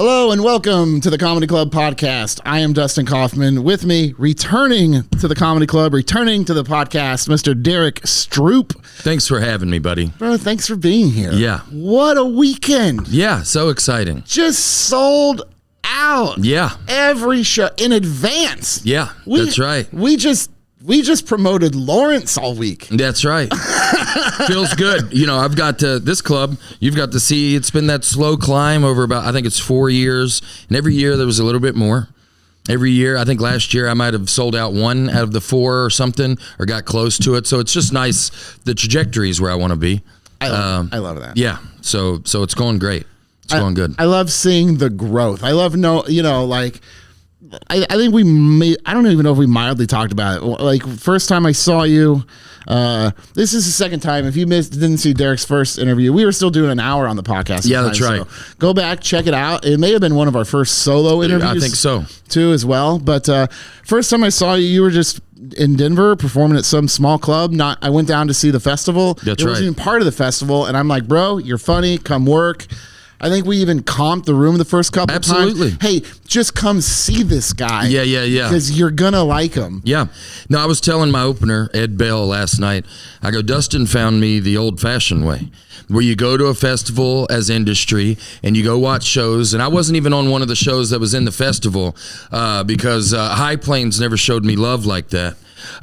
Hello and welcome to the Comedy Club podcast. I am Dustin Kaufman. With me, returning to the Comedy Club, returning to the podcast, Mr. Derrick Stroup. Thanks for having me, buddy. Bro, thanks for being here. Yeah. What a weekend. Yeah, so exciting. Just sold out. Yeah. Every show in advance. Yeah, that's right. We just promoted Lawrence all week. That's right. Feels good. You know, I've got this club, you've got to see, it's been that slow climb over about, I think it's 4 years. And every year there was a little bit more. Every year, I think last year I might have sold out 1 out of the 4 or something, or got close to it. So it's just nice. The trajectory is where I want to be. I love that. Yeah. So it's going great. It's going good. I love seeing the growth. I love I think I don't even know if we mildly talked about it. Like, first time I saw you, this is the second time. If you didn't see Derrick's first interview, we were still doing an hour on the podcast. Yeah, that's right. So go back, check it out. It may have been one of our first solo interviews. I think so. Too, as well. But first time I saw you, you were just in Denver performing at some small club. I went down to see the festival. That's right. It wasn't even part of the festival. And I'm like, bro, you're funny. Come work. I think we even comped the room the first couple of times. Absolutely. Hey, just come see this guy. Yeah. Because you're going to like him. Yeah. No, I was telling my opener, Ed Bell, last night, I go, Dustin found me the old-fashioned way, where you go to a festival as industry and you go watch shows. And I wasn't even on one of the shows that was in the festival because High Plains never showed me love like that.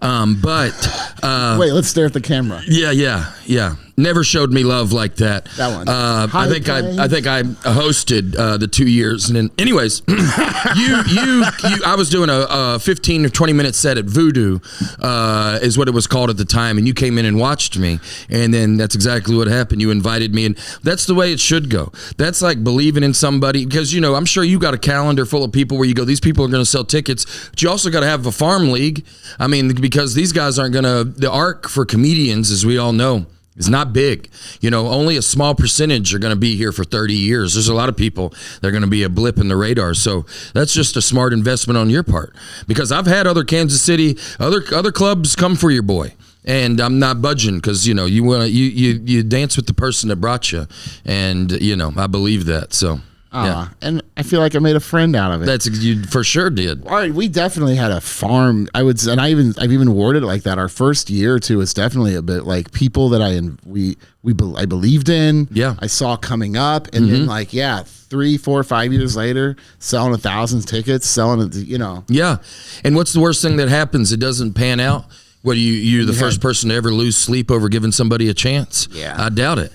Wait, let's stare at the camera. Yeah. Never showed me love like that. That one. I think I hosted the 2 years, and then, anyways, I was doing a 15 or 20 minute set at Voodoo, is what it was called at the time, and you came in and watched me, and then that's exactly what happened. You invited me, and that's the way it should go. That's like believing in somebody, because I'm sure you got a calendar full of people where you go, these people are going to sell tickets, but you also got to have a farm league. I mean, because these guys aren't going to. The arc for comedians, as we all know, is not big. Only a small percentage are going to be here for 30 years. There's a lot of people that are going to be a blip in the radar. So that's just a smart investment on your part. Because I've had other Kansas City, other clubs come for your boy. And I'm not budging because, you dance with the person that brought you. And, I believe that. So. Yeah. And I feel like I made a friend out of it. You for sure did. All right, we definitely had a farm. I've even worded it like that. Our first year or two is definitely a bit like people that I believed in. Yeah, I saw coming up, and then 3, 4, 5 years later, selling 1,000 tickets, selling it. Yeah, and what's the worst thing that happens? It doesn't pan out. What you're the first person to ever lose sleep over giving somebody a chance? Yeah, I doubt it.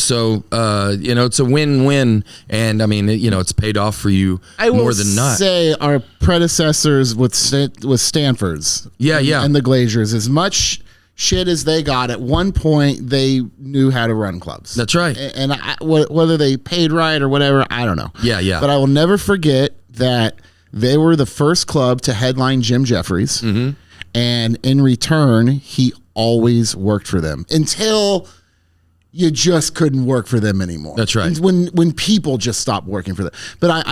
So it's a win-win, and I mean, it's paid off for you more than not. I will say our predecessors with Stanford's, and the Glaziers, as much shit as they got, at one point they knew how to run clubs. That's right. And whether they paid right or whatever, I don't know. Yeah. But I will never forget that they were the first club to headline Jim Jeffries. Mm-hmm. And in return, he always worked for them until you just couldn't work for them anymore. That's right. When people just stopped working for them. But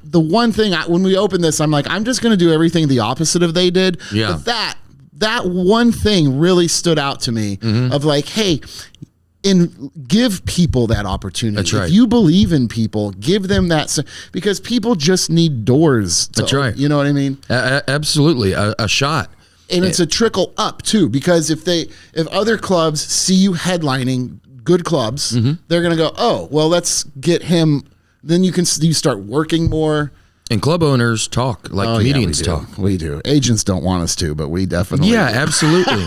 the one thing, when we opened this, I'm like, I'm just going to do everything the opposite of they did. Yeah. But that one thing really stood out to me of like, hey, give people that opportunity. That's right. If you believe in people, give them that, because people just need doors. That's right. You know what I mean? Absolutely. A shot. And it's a trickle up too, because if other clubs see you headlining good clubs, they're going to go, oh, well, let's get him. Then you start working more. And club owners talk like comedians talk. We do. Agents don't want us to, but we definitely do. Absolutely.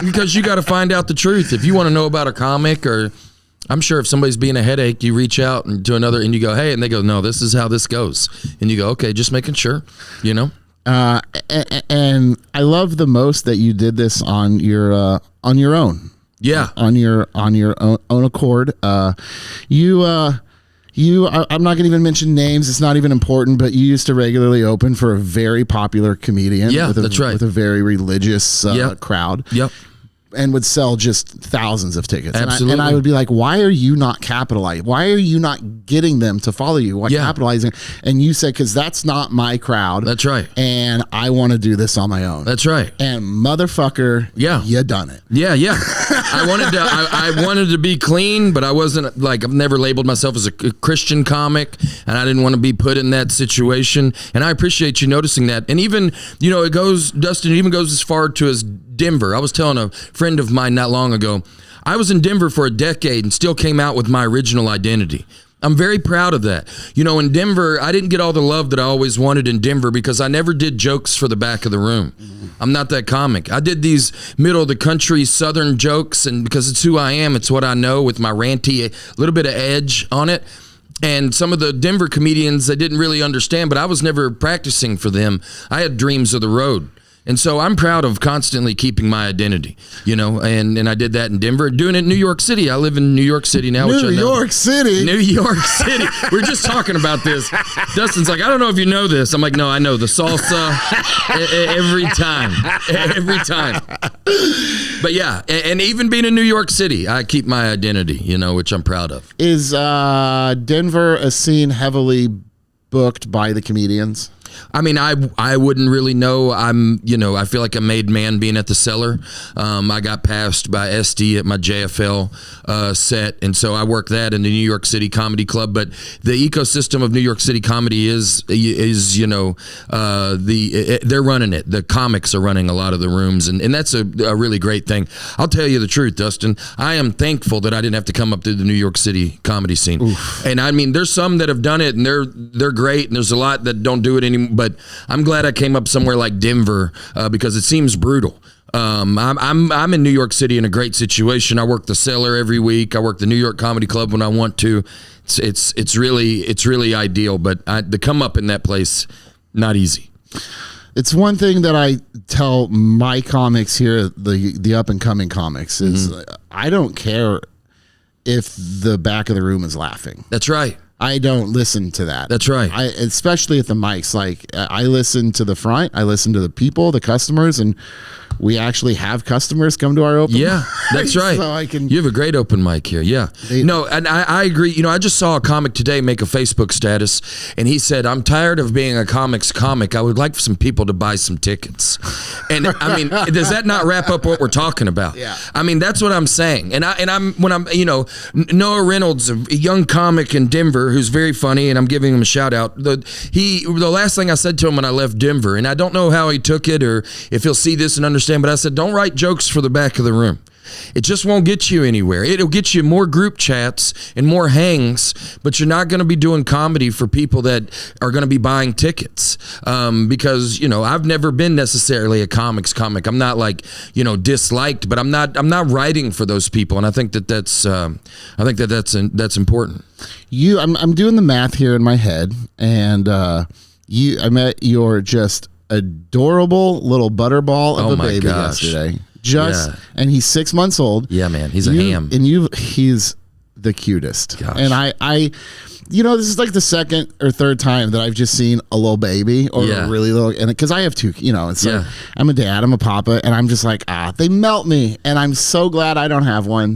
Because you got to find out the truth. If you want to know about a comic, or I'm sure if somebody's being a headache, you reach out to another and you go, hey, and they go, no, this is how this goes. And you go, okay, just making sure, And I love the most that you did this on your own. Yeah. On your own accord. I'm not going to even mention names. It's not even important, but you used to regularly open for a very popular comedian. Yeah, that's right. With a very religious crowd. Yep. And would sell just thousands of tickets. Absolutely. And I would be like, why are you not capitalizing? Why are you not getting them to follow you? Why capitalizing? And you said, because that's not my crowd. That's right. And I want to do this on my own. That's right. And motherfucker, you done it. Yeah. I wanted to be clean, but I wasn't like, I've never labeled myself as a Christian comic, and I didn't want to be put in that situation. And I appreciate you noticing that. And even, it goes, Dustin, it even goes as far to as Denver. I was telling a friend of mine not long ago, I was in Denver for a decade and still came out with my original identity. I'm very proud of that. In Denver, I didn't get all the love that I always wanted in Denver because I never did jokes for the back of the room. I'm not that comic. I did these middle of the country Southern jokes, and because it's who I am, it's what I know, with my ranty, a little bit of edge on it. And some of the Denver comedians, they didn't really understand, but I was never practicing for them. I had dreams of the road. And so I'm proud of constantly keeping my identity, and I did that in Denver, doing it in New York City. I live in New York City now. New York City? New York City. We're just talking about this. Dustin's like, I don't know if you know this. I'm like, no, I know the salsa every time. But yeah, and even being in New York City, I keep my identity, which I'm proud of. Is Denver a scene heavily booked by the comedians? I mean, I wouldn't really know. I feel like a made man being at the Cellar. I got passed by SD at my JFL set, and so I work that in the New York City Comedy Club. But the ecosystem of New York City comedy is they're running it. The comics are running a lot of the rooms, and that's a really great thing. I'll tell you the truth, Dustin. I am thankful that I didn't have to come up through the New York City comedy scene. Oof. And I mean, there's some that have done it, and they're great, and there's a lot that don't do it anymore. But I'm glad I came up somewhere like Denver because it seems brutal. I'm in New York City in a great situation. I work the Cellar every week. I work the New York Comedy Club when I want to. It's really ideal. But to come up in that place, not easy. It's one thing that I tell my comics here, the up and coming comics, is I don't care if the back of the room is laughing. That's right. I don't listen to that. That's right. Especially at the mics. Like, I listen to the front. I listen to the people, the customers, and we actually have customers come to our open. Yeah, that's right. So you have a great open mic here. Yeah. No, and I agree. I just saw a comic today make a Facebook status, and he said, "I'm tired of being a comic's comic. I would like for some people to buy some tickets." And I mean, does that not wrap up what we're talking about? Yeah. I mean, that's what I'm saying. And I'm Noah Reynolds, a young comic in Denver who's very funny, and I'm giving him a shout out. The last thing I said to him when I left Denver, and I don't know how he took it or if he'll see this and understand, but I said, don't write jokes for the back of the room. It just won't get you anywhere. It'll get you more group chats and more hangs, but you're not going to be doing comedy for people that are going to be buying tickets. Because I've never been necessarily a comics comic. I'm not like disliked, but I'm not writing for those people, and I think that's important. I'm doing the math here in my head, and I met your just adorable little butterball of a baby yesterday. And he's 6 months old. Yeah, man, he's a ham. And he's the cutest. Gosh. And I this is like the second or third time that I've just seen a little baby or a really little, and because I have two, it's like, I'm a dad, I'm a papa, and I'm just like, they melt me, and I'm so glad I don't have one.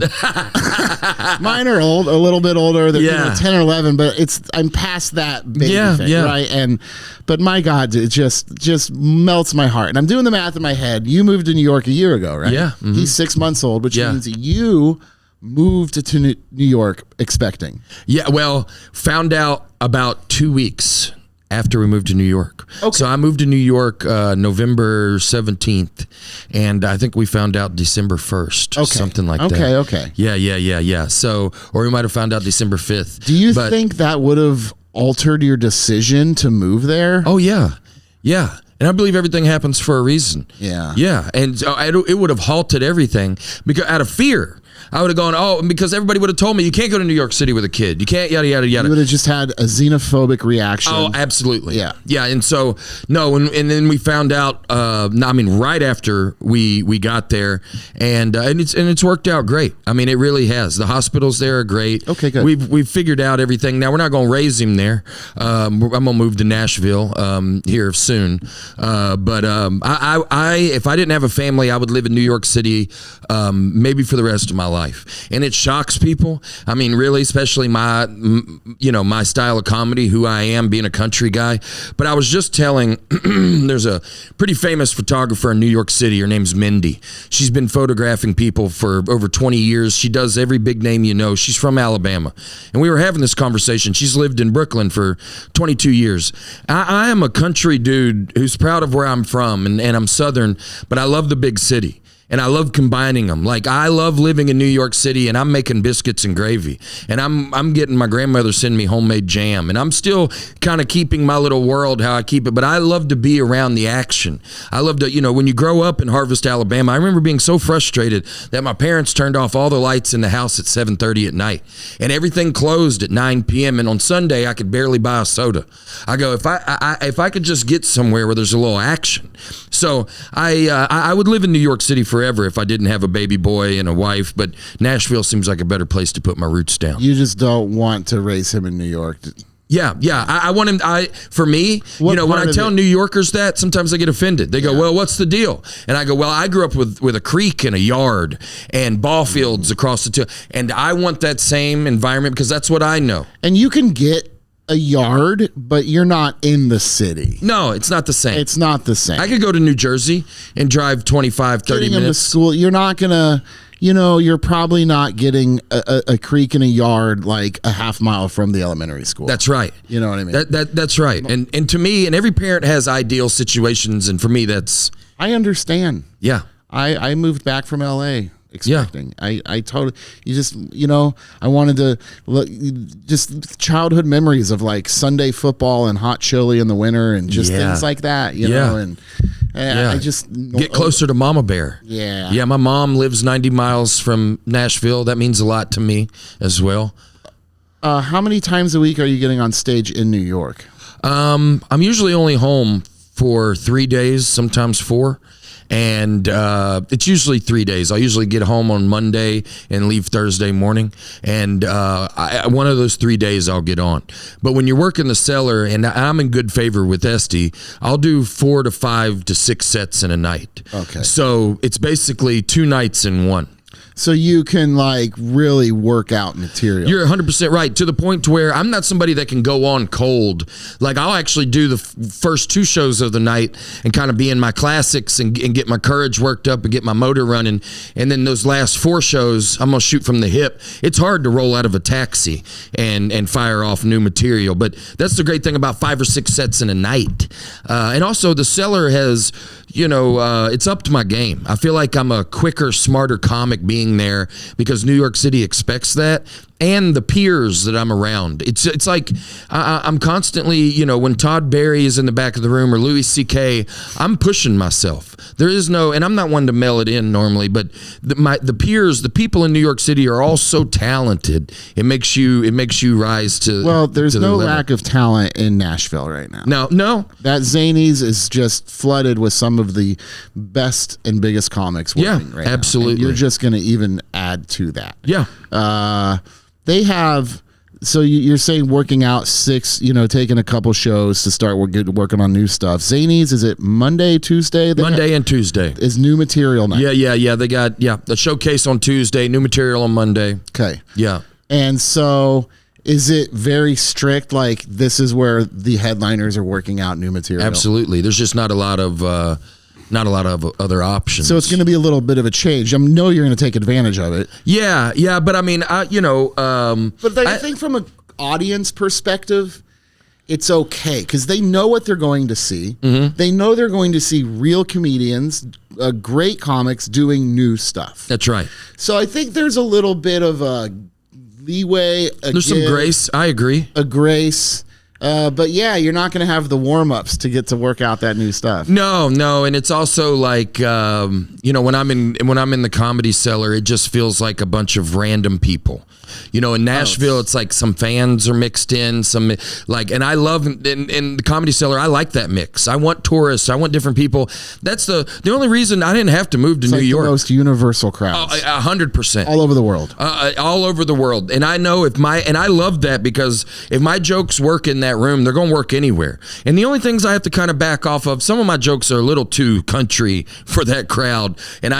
Mine are old, a little bit older, than 10 or 11, but I'm past that baby thing, right? But my God, it just melts my heart. And I'm doing the math in my head. You moved to New York a year ago, right? Yeah. Mm-hmm. He's 6 months old, which means you moved to New York expecting. Yeah, well, found out about 2 weeks after we moved to New York. Okay. So I moved to New York November 17th, and I think we found out December 1st, something like that. Okay. Yeah. So, or we might have found out December 5th. Do you think that would have altered your decision to move there? Oh, yeah. And I believe everything happens for a reason. Yeah. And so it would have halted everything because out of fear. I would have gone, because everybody would have told me you can't go to New York City with a kid. You can't, yada, yada, yada. You would have just had a xenophobic reaction. Oh, absolutely. Yeah. And so, no, and then we found out, right after we got there, and it's worked out great. I mean, it really has. The hospitals there are great. Okay, good. We've figured out everything. Now, we're not going to raise him there. I'm going to move to Nashville here soon. But if I didn't have a family, I would live in New York City maybe for the rest of my life. life, and it shocks people. I mean, really, especially my style of comedy, who I am, being a country guy. But I was just telling, there's a pretty famous photographer in New York City. Her name's Mindy. She's been photographing people for over 20 years. She does every big name you know. She's from Alabama, and we were having this conversation. She's lived in Brooklyn for 22 years. I am a country dude who's proud of where I'm from, and I'm Southern, but I love the big city. And I love combining them. Like, I love living in New York City, and I'm making biscuits and gravy. And I'm getting my grandmother send me homemade jam. And I'm still kind of keeping my little world how I keep it. But I love to be around the action. I love to, when you grow up in Harvest, Alabama, I remember being so frustrated that my parents turned off all the lights in the house at 7:30 at night. And everything closed at 9 p.m. And on Sunday, I could barely buy a soda. I go, if I could just get somewhere where there's a little action. So I would live in New York City forever if I didn't have a baby boy and a wife, but Nashville seems like a better place to put my roots down. You just don't want to raise him in New York. Yeah. I want him. For me, when I tell New Yorkers that, sometimes they get offended. They go, "Well, what's the deal?" And I go, "Well, I grew up with a creek and a yard and ball fields across the two, and I want that same environment because that's what I know." And you can get a yard, but you're not in the city. No, it's not the same. It's not the same. I could go to New Jersey and drive 25, 30 Getting minutes. him to school, you're not gonna, you're probably not getting a creek and a yard like a half mile from the elementary school. That's right. You know what I mean? That's right. And to me, and every parent has ideal situations, and for me, that's... I understand. Yeah. I moved back from LA expecting. Yeah. I totally, I wanted to look, just childhood memories of like Sunday football and hot chili in the winter and just things like that, you know, and I just get closer to Mama Bear. Yeah. Yeah. My mom lives 90 miles from Nashville. That means a lot to me as well. How many times a week are you getting on stage in New York? I'm usually only home for 3 days, sometimes 4. And it's usually 3 days. I'll usually get home on Monday and leave Thursday morning. And one of those 3 days I'll get on. But when you're working the cellar, and I'm in good favor with Esty, I'll do 4 to 5 to 6 sets in a night. Okay. So it's basically 2 nights in one. So you can like really work out material. You're 100% right, to the point to where I'm not somebody that can go on cold. Like, I'll actually do the first 2 shows of the night and kind of be in my classics and get my courage worked up and get my motor running. And then those last 4 shows, I'm going to shoot from the hip. It's hard to roll out of a taxi and fire off new material. But that's the great thing about 5 or 6 sets in a night. And also the cellar has... it's up to my game. I feel like I'm a quicker, smarter comic being there because New York City expects that. And the peers that I'm around. It's like I'm constantly, when Todd Barry is in the back of the room or Louis C.K., I'm pushing myself. There is no, and I'm not one to mail it in normally, but the peers, the people in New York City are all so talented. It makes you rise to. Well, there's to no level. lack of talent in Nashville right now. No. That Zanies is just flooded with some of the best and biggest comics working right now. Absolutely. And you're just going to even add to that. Yeah. They have, so you're saying working out 6, taking a couple shows to start working on new stuff. Zanies, is it Monday, Tuesday? Monday and Tuesday. Is new material night. Yeah. They got, the showcase on Tuesday, new material on Monday. Okay. Yeah. And so is it very strict? Like, this is where the headliners are working out new material? Absolutely. There's just not a lot of other options. So it's going to be a little bit of a change. I know you're going to take advantage of it. Yeah, but I mean, But I think from an audience perspective, it's okay because they know what they're going to see. Mm-hmm. They know they're going to see real comedians, great comics doing new stuff. That's right. So I think there's a little bit of a leeway. There's some grace. I agree. A grace. But yeah, you're not going to have the warm-ups to get to work out that new stuff. No, and it's also like when I'm in the Comedy Cellar, it just feels like a bunch of random people. In Nashville, it's like some fans are mixed in, and I love in the Comedy Cellar, I like that mix. I want tourists, I want different people. That's the only reason I didn't have to move to New York. The most universal crowds. 100%. All over the world. All over the world. And I know and I love that because if my jokes work in that that room, they're going to work anywhere. And the only things I have to kind of back off of, some of my jokes are a little too country for that crowd. And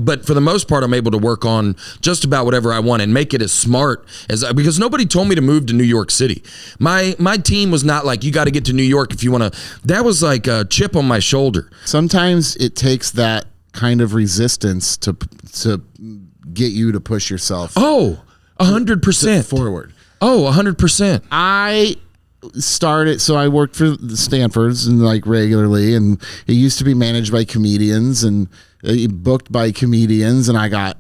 but for the most part, I'm able to work on just about whatever I want and make it as smart because nobody told me to move to New York City. My team was not like, you got to get to New York if you want to. That was like a chip on my shoulder. Sometimes it takes that kind of resistance to get you to push yourself. Oh, 100% forward. Oh, 100%. I worked for the Stanfords and like regularly, and it used to be managed by comedians and booked by comedians, and I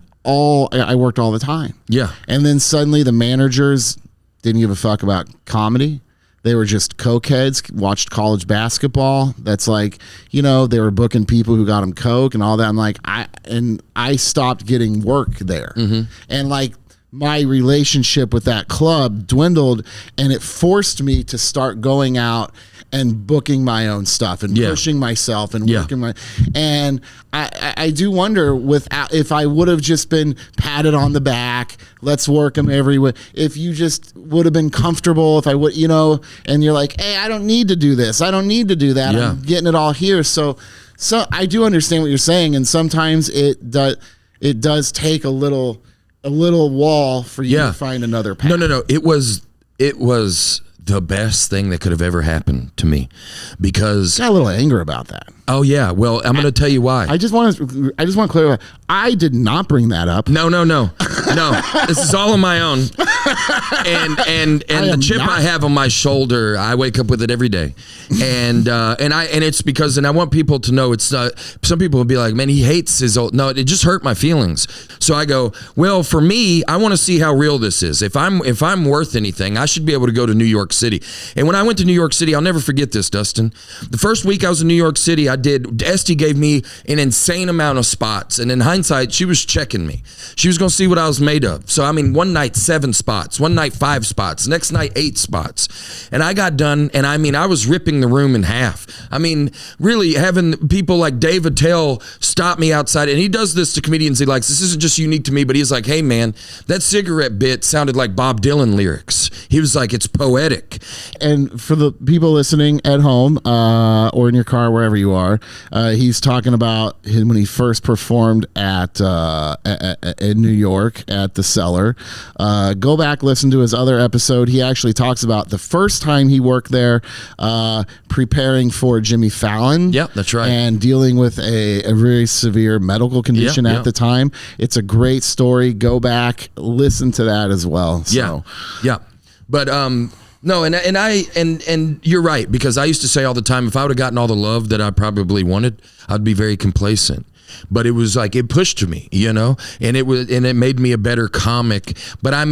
worked all the time. Yeah. And then suddenly the managers didn't give a fuck about comedy. They were just cokeheads, watched college basketball. That's like, they were booking people who got them coke and all that. I'm like, I stopped getting work there. Mm-hmm. And like my relationship with that club dwindled, and it forced me to start going out and booking my own stuff and pushing myself and working and I do wonder if I would have just been patted on the back, let's work them everywhere, if you just would have been comfortable, if I would, and you're like, hey, I don't need to do this, I don't need to do that, I'm getting it all here. So I do understand what you're saying, and sometimes it does take a little wall for you to find another path. No. It was the best thing that could have ever happened to me, because got a little anger about that. Oh yeah, well, I'm going to tell you why. I just want to clarify. I did not bring that up. No. This is all on my own. And the chip I have on my shoulder, I wake up with it every day. And it's because, and I want people to know, it's some people will be like, man, he hates his old. No, it just hurt my feelings. So I go, well, for me, I want to see how real this is. If I'm worth anything, I should be able to go to New York City. And when I went to New York City, I'll never forget this, Dustin. The first week I was in New York City, Esty gave me an insane amount of spots. And in hindsight, she was checking me. She was going to see what I was made of. So, I mean, one night, 7 spots. One night, 5 spots. Next night, 8 spots. And I got done, and I mean, I was ripping the room in half. I mean, really having people like Dave Attell stop me outside. And he does this to comedians he likes. This isn't just unique to me, but he's like, hey, man, that cigarette bit sounded like Bob Dylan lyrics. He was like, it's poetic. And for the people listening at home or in your car, wherever you are, he's talking about when he first performed in New York at the Cellar. Go back, listen to his other episode. He actually talks about the first time he worked there, preparing for Jimmy Fallon. Yeah, that's right. And dealing with a very severe medical condition at the time. It's a great story. Go back, listen to that as well. So. Yeah. But no, and you're right, because I used to say all the time, if I would have gotten all the love that I probably wanted, I'd be very complacent. But it was like, it pushed me, and it made me a better comic. But I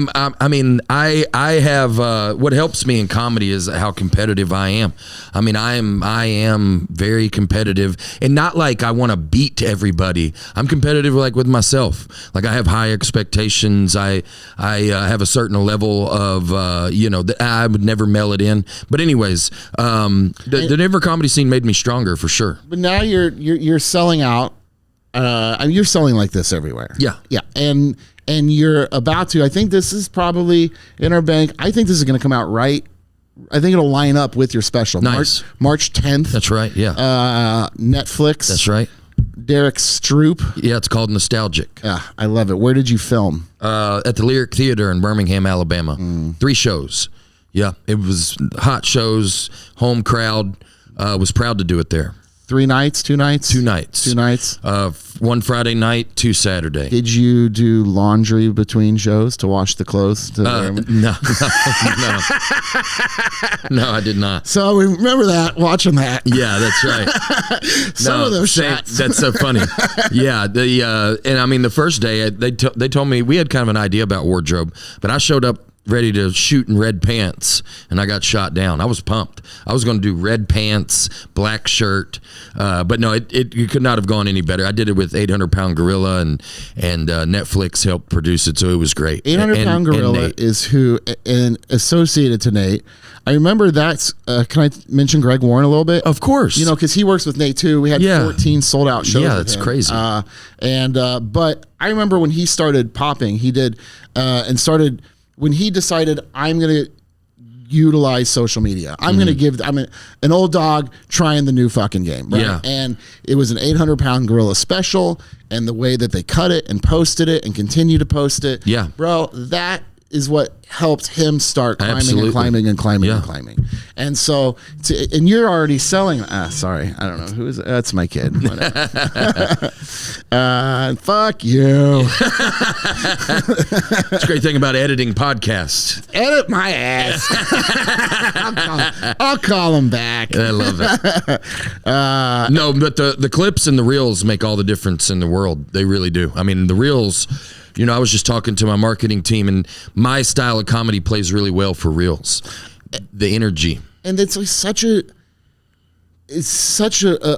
have what helps me in comedy is how competitive I am. I mean, I am very competitive, and not like I want to beat everybody. I'm competitive like with myself. Like I have high expectations. I have a certain level of that I would never mail it in. But anyways, the Denver comedy scene made me stronger for sure. But now you're selling out. You're selling like this everywhere. Yeah. And you're about to. I think this is probably in our bank. I think this is going to come out right. I think it'll line up with your special. Nice. March 10th. That's right. Yeah. Netflix. That's right. Derrick Stroup. Yeah, it's called Nostalgic. Yeah, I love it. Where did you film? At the Lyric Theater in Birmingham, Alabama. 3 shows. Yeah, it was hot shows, home crowd. Was proud to do it there. 3 nights, 2 nights? 2 nights. 2 nights. 1 Friday night, 2 Saturday. Did you do laundry between shows to wash the clothes? No, I did not. So we remember that, watching that. Yeah, that's right. Some of those shots. That's so funny. Yeah, and I mean the first day they told me we had kind of an idea about wardrobe, but I showed up ready to shoot in red pants, and I got shot down. I was pumped. I was going to do red pants, black shirt, but no, it could not have gone any better. I did it with 800-Pound Gorilla, and Netflix helped produce it, so it was great. 800-Pound Gorilla is who, and associated to Nate. I remember that's, can I mention Greg Warren a little bit? Of course. Because he works with Nate too. We had 14 sold out shows. Yeah, that's crazy. But I remember when he started popping, he did, when he decided I'm going to utilize social media. I'm going to give, I'm an old dog trying the new fucking game. Right? Yeah. And it was an 800-pound gorilla special, and the way that they cut it and posted it and continue to post it. Yeah. Bro, that is what helped him start climbing Absolutely. and climbing and climbing Yeah. and climbing. And so, and you're already selling. Sorry, I don't know who is it? That's my kid. Fuck you. It's a great thing about editing podcasts. Edit my ass. I'll call him back. I love it. No, but the clips and the reels make all the difference in the world. They really do. I mean, the reels, you know, I was just talking to my marketing team, and my style of comedy plays really well for reels. The energy. And it's like such a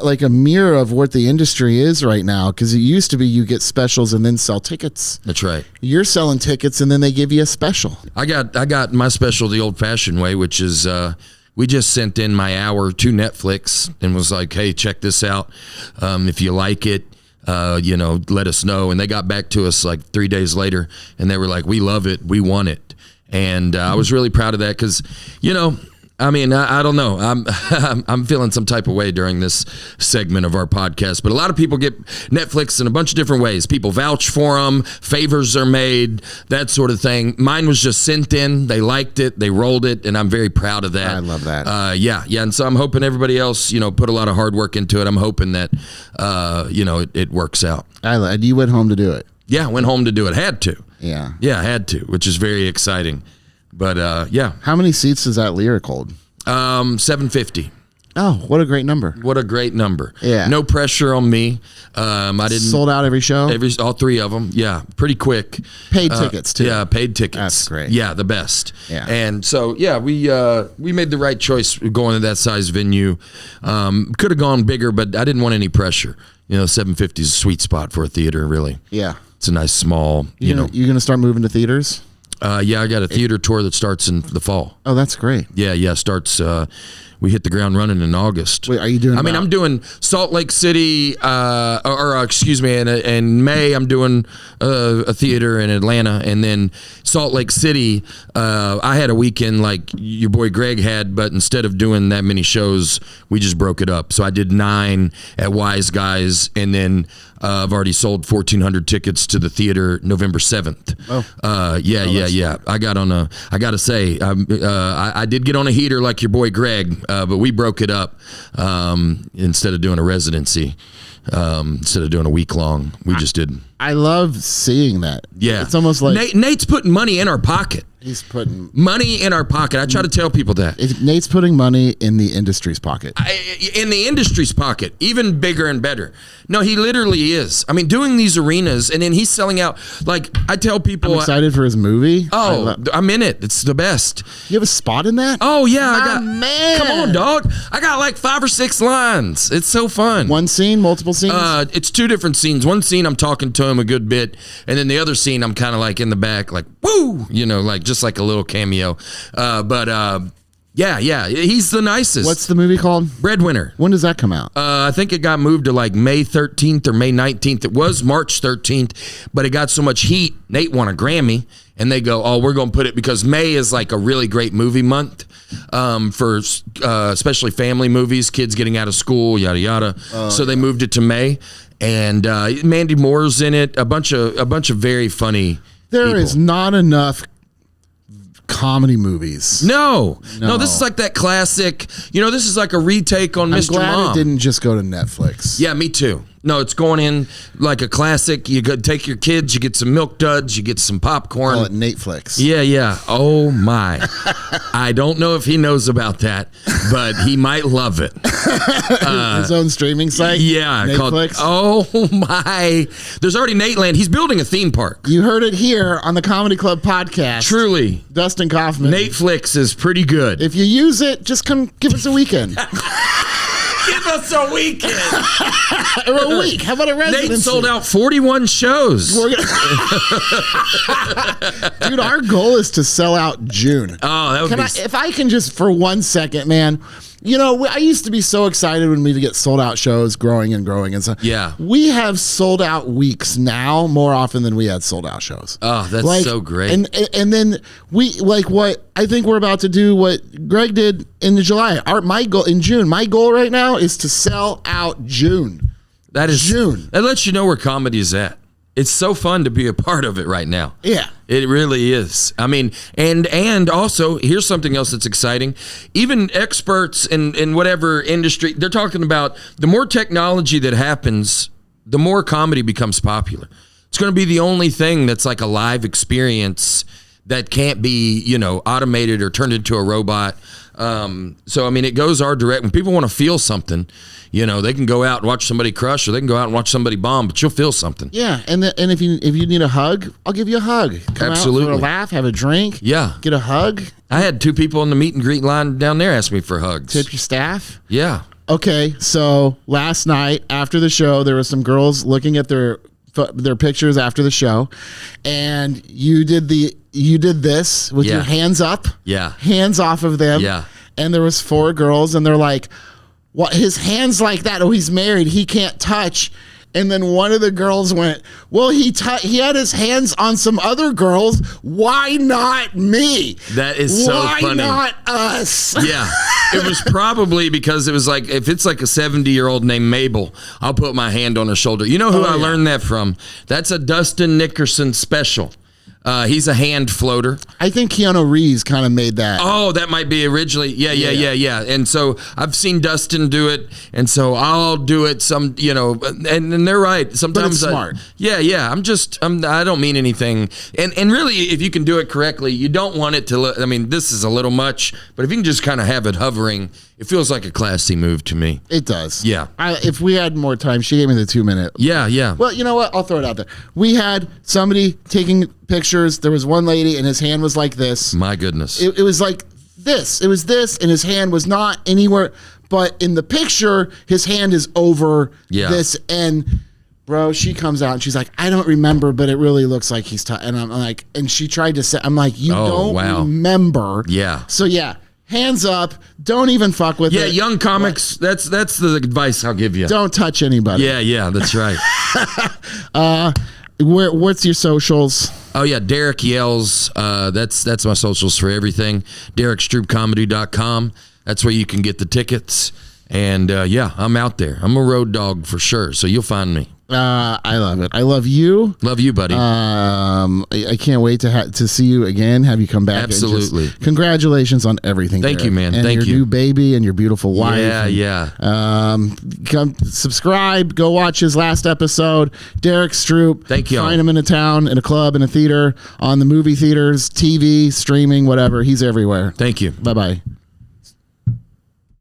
like a mirror of what the industry is right now, because it used to be you get specials and then sell tickets. That's right. You're selling tickets and then they give you a special. I got my special the old-fashioned way, which is we just sent in my hour to Netflix and was like, hey, check this out. If you like it, you know, let us know. And they got back to us like 3 days later, and they were like, we love it. We want it. And I was really proud of that because, you know, I mean, I don't know. I'm feeling some type of way during this segment of our podcast, but a lot of people get Netflix in a bunch of different ways. People vouch for them, favors are made, that sort of thing. Mine was just sent in. They liked it, they rolled it, and I'm very proud of that. I love that. Yeah. And so I'm hoping everybody else, you know, put a lot of hard work into it. I'm hoping that, you know, it works out. You went home to do it. Yeah, went home to do it. Had to. Yeah. Yeah, had to, which is very exciting. But yeah. How many seats does that Lyric hold? 750. Oh, what a great number. What a great number. Yeah. No pressure on me. I didn't sold out every show? all three of them. Yeah. Pretty quick. Paid tickets too. Yeah, paid tickets. That's great. Yeah, the best. Yeah. And so yeah, we made the right choice going to that size venue. Could have gone bigger, but I didn't want any pressure. You know, 750 is a sweet spot for a theater, really. Yeah. It's a nice small, you know. You're gonna start moving to theaters? Yeah, I got a theater tour that starts in the fall. Oh, that's great. Yeah, starts. We hit the ground running in August. Wait, are you doing? I mean, I'm doing Salt Lake City, excuse me, in May I'm doing a theater in Atlanta, and then Salt Lake City. I had a weekend like your boy Greg had, but instead of doing that many shows, we just broke it up. So I did 9 at Wise Guys, and then I've already sold 1,400 tickets to the theater November 7th. Oh, yeah. I gotta say, I did get on a heater like your boy Greg. But we broke it up instead of doing a residency, instead of doing a week long. We just did. I love seeing that. Yeah. It's almost like Nate's putting money in our pocket. he's putting Money in our pocket. I try to tell people that. Nate's putting money in the industry's pocket. In the industry's pocket, even bigger and better. No, he literally is. I mean, doing these arenas, and then he's selling out. Like, I tell people. I'm excited for his movie. I'm in it. It's the best. You have a spot in that? Oh, yeah. Man. Come on, dog. I got like 5 or 6 lines. It's so fun. One scene, multiple scenes? It's 2 different scenes. One scene I'm talking to him a good bit, and then the other scene I'm kind of like in the back, like, woo, you know, like just like a little cameo. Yeah, he's the nicest. What's the movie called? Breadwinner. When does that come out? I think it got moved to like May 13th or May 19th. It was March 13th, but it got so much heat. Nate won a Grammy, and they go, oh, we're going to put it, because May is like a really great movie month for especially family movies, kids getting out of school, yada, yada. So they moved it to May, and Mandy Moore's in it, a bunch of very funny There people. is not enough comedy movies. No, this is like that classic, you know, this is like a retake on I'm Mr. glad Mom. it didn't just go to Netflix. Yeah, me too. No, it's going in like a classic. You go take your kids, you get some Milk Duds, you get some popcorn. Call it Neteflix. Yeah. Oh my. I don't know if he knows about that, but he might love it. His own streaming site? Yeah. Netflix? Oh my. There's already Nateland. He's building a theme park. You heard it here on the Comedy Club podcast. Truly. Dustin Kaufman. Netflix is pretty good. If you use it, just come give us a weekend. Give us a weekend. Or a week. How about a residency? Nate sold out 41 shows. Dude, our goal is to sell out June. Oh, that would be... If I can just, for 1 second, man, I used to be so excited when we'd get sold out shows growing and growing. And so Yeah. we have sold out weeks now more often than we had sold out shows. Oh, that's so great. And then we what I think we're about to do what Greg did in July. My goal in June. My goal right now is to sell out June. That is June. That lets you know where comedy is at. It's so fun to be a part of it right now. Yeah. It really is. I mean, and also, here's something else that's exciting. Even experts in whatever industry, they're talking about the more technology that happens, the more comedy becomes popular. It's going to be the only thing that's like a live experience that can't be, automated or turned into a robot. So, I mean, it goes our direct. When people want to feel something, they can go out and watch somebody crush, or they can go out and watch somebody bomb, but you'll feel something. Yeah, and if you need a hug, I'll give you a hug. Come Absolutely. out for a laugh, have a drink. Yeah. Get a hug. I had 2 people in the meet and greet line down there ask me for hugs. Tip your staff. Yeah. Okay, so last night after the show, there were some girls looking at their pictures after the show, and you did this with your hands up, hands off of them, and there was 4 girls, and they're like, "What? His hands like that? Oh, he's married. He can't touch." And then one of the girls went, "Well, he had his hands on some other girls. Why not me? That is so funny. Why not us?" Yeah. It was probably because it was like, if it's like a 70-year-old named Mabel, I'll put my hand on her shoulder. You know who I learned that from? That's a Dustin Nickerson special. He's a hand floater. I think Keanu Reeves kind of made that. Oh, that might be originally. Yeah. And so I've seen Dustin do it, and so I'll do it. And they're right. Sometimes but it's smart. I don't mean anything. And really, if you can do it correctly, you don't want it to look, this is a little much, but if you can just kind of have it hovering, it feels like a classy move to me. It does. Yeah. If we had more time, she gave me the 2-minute. Yeah. Well, you know what? I'll throw it out there. We had somebody taking pictures. There was one lady, and his hand was like this. My goodness. It was like this. It was this, and his hand was not anywhere. But in the picture, his hand is over this. And, bro, she comes out, and she's like, "I don't remember, but it really looks like he's..." And I'm like, and she tried to say, I'm like, "You don't remember." Yeah. So, yeah. Hands up. Don't even fuck with it. Yeah, young comics, that's the advice I'll give you. Don't touch anybody. Yeah, that's right. What's your socials? Oh, yeah, Derrick Yells. That's my socials for everything. DerrickStroupComedy.com. That's where you can get the tickets. And, I'm out there. I'm a road dog for sure, so you'll find me. I love it. I love you. Love you, buddy. I can't wait to see you again. Have you come back? Absolutely. Congratulations on everything. Thank you, man. And Thank your you. new baby and your beautiful wife. Yeah. Come subscribe. Go watch his last episode. Derrick Stroup. Thank you. Find him in a town, in a club, in a theater, on the movie theaters, TV, streaming, whatever. He's everywhere. Thank you. Bye-bye.